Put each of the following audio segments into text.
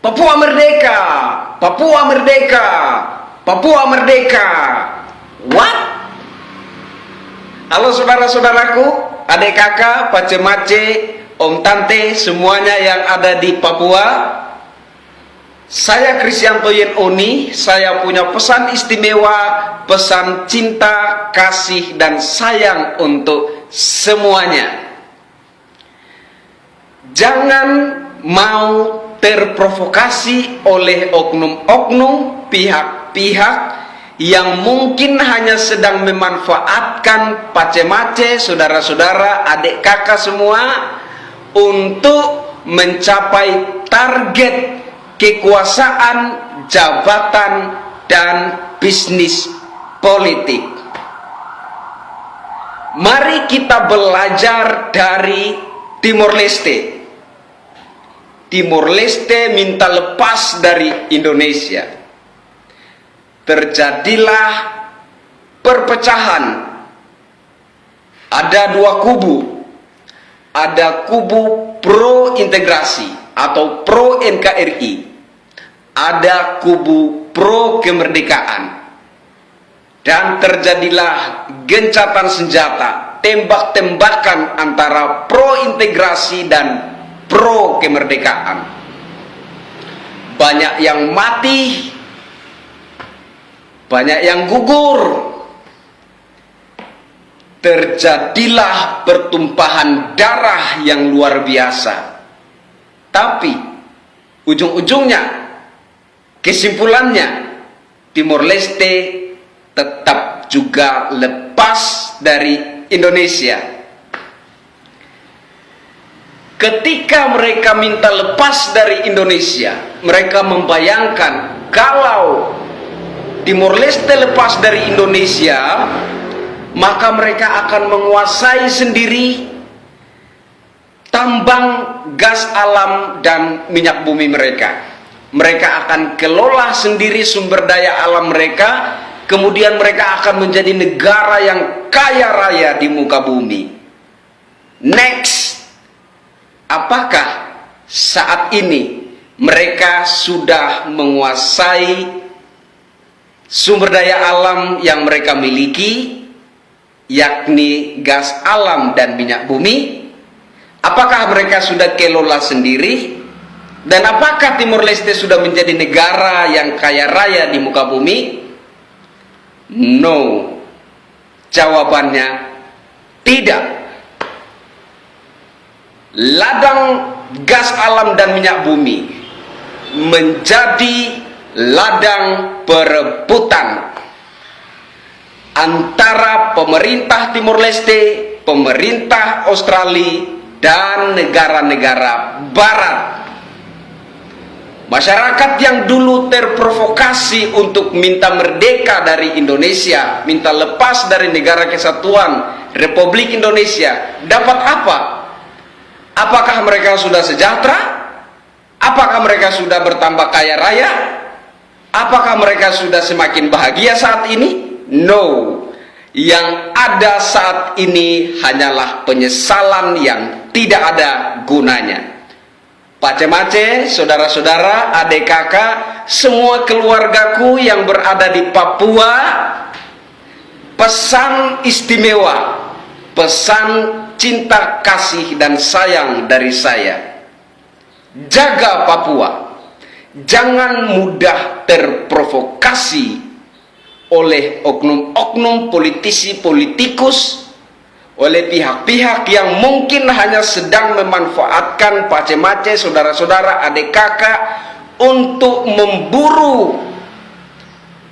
Papua merdeka, Papua merdeka, Papua merdeka. What? Halo saudara-saudaraku, adik kakak, pace-mace, om tante, semuanya yang ada di Papua. Saya Kristianto Yen Oni, saya punya pesan istimewa, pesan cinta, kasih, dan sayang untuk semuanya. Jangan mau terprovokasi oleh oknum-oknum pihak-pihak yang mungkin hanya sedang memanfaatkan pace-mace, saudara-saudara, adik kakak semua untuk mencapai target kekuasaan, jabatan, dan bisnis politik. Mari kita belajar dari Timor Leste. Timor Leste minta lepas dari Indonesia. Terjadilah perpecahan. Ada dua kubu. Ada kubu pro integrasi atau pro NKRI. Ada kubu pro kemerdekaan. Dan terjadilah gencatan senjata, tembak-tembakan antara pro integrasi dan pro kemerdekaan. Banyak yang mati, banyak yang gugur. Terjadilah pertumpahan darah yang luar biasa. Tapi ujung-ujungnya, kesimpulannya, Timor Leste tetap juga lepas dari Indonesia. Ketika mereka minta lepas dari Indonesia, mereka membayangkan kalau Timor Leste lepas dari Indonesia, maka mereka akan menguasai sendiri tambang gas alam dan minyak bumi mereka. Mereka akan kelola sendiri sumber daya alam mereka, kemudian mereka akan menjadi negara yang kaya raya di muka bumi. Next, apakah saat ini mereka sudah menguasai sumber daya alam yang mereka miliki, yakni gas alam dan minyak bumi? Apakah mereka sudah kelola sendiri? Dan apakah Timor Leste sudah menjadi negara yang kaya raya di muka bumi? No. Jawabannya tidak. Ladang gas alam dan minyak bumi menjadi ladang perebutan antara pemerintah Timor Leste, pemerintah Australia, dan negara-negara Barat. Masyarakat yang dulu terprovokasi untuk minta merdeka dari Indonesia, minta lepas dari negara kesatuan Republik Indonesia, dapat apa? Apakah mereka sudah sejahtera? Apakah mereka sudah bertambah kaya raya? Apakah mereka sudah semakin bahagia saat ini? No. Yang ada saat ini hanyalah penyesalan yang tidak ada gunanya. Pace-mace, saudara-saudara, adik kakak, semua keluargaku yang berada di Papua, pesan istimewa, pesan cinta, kasih, dan sayang dari saya. Jaga Papua. Jangan mudah terprovokasi oleh oknum-oknum politisi-politikus, oleh pihak-pihak yang mungkin hanya sedang memanfaatkan pace-mace, saudara-saudara, adik kakak untuk memburu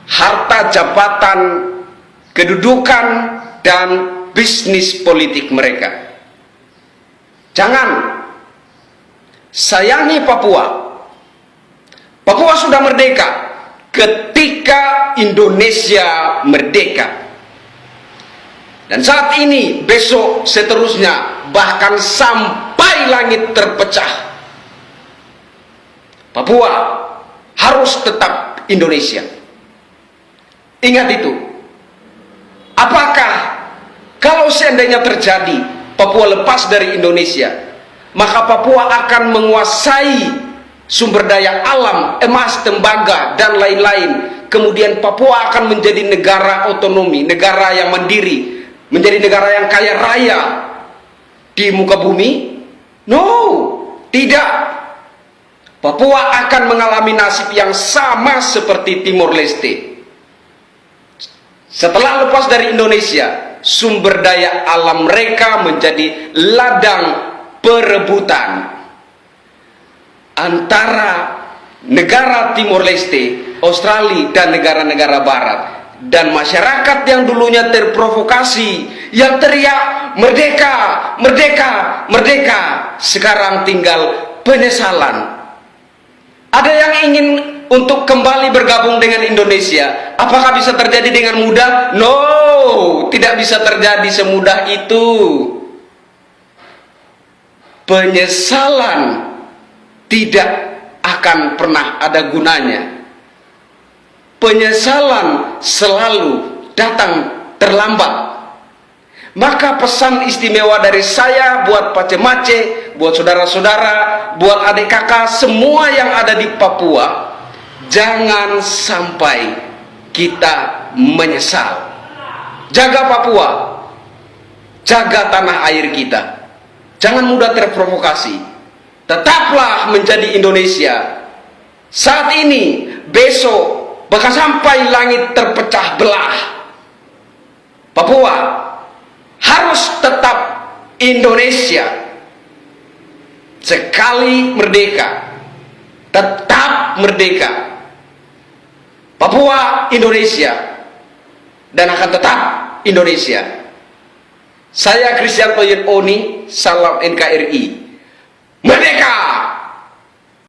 harta jabatan, kedudukan, dan bisnis politik mereka. Jangan. Sayangi Papua. Papua sudah merdeka ketika Indonesia merdeka. Dan saat ini, besok, seterusnya, bahkan sampai langit terpecah, Papua harus tetap Indonesia. Ingat itu. Apakah kalau seandainya terjadi Papua lepas dari Indonesia, maka Papua akan menguasai sumber daya alam, emas, tembaga, dan lain-lain. Kemudian Papua akan menjadi negara otonomi, negara yang mandiri, menjadi negara yang kaya raya di muka bumi? No, tidak. Papua akan mengalami nasib yang sama seperti Timor Leste. Setelah lepas dari Indonesia, sumber daya alam mereka menjadi ladang perebutan antara negara Timor Leste, Australia, dan negara-negara barat. Dan masyarakat yang dulunya terprovokasi, yang teriak merdeka, merdeka, merdeka, sekarang tinggal penyesalan. Ada yang ingin untuk kembali bergabung dengan Indonesia. Apakah bisa terjadi dengan mudah? No, tidak bisa terjadi semudah itu. Penyesalan tidak akan pernah ada gunanya. Penyesalan selalu datang terlambat. Maka pesan istimewa dari saya buat Pace-Mace, buat saudara-saudara, buat adik kakak, semua yang ada di Papua, jangan sampai kita menyesal. Jaga Papua, jaga tanah air kita, jangan mudah terprovokasi. Tetaplah menjadi Indonesia. Saat ini, besok, bahkan sampai langit terpecah belah, Papua harus tetap Indonesia. Sekali merdeka, tetap merdeka. Papua Indonesia, dan akan tetap Indonesia. Saya Kristianto Yun Oni, salam NKRI. Merdeka!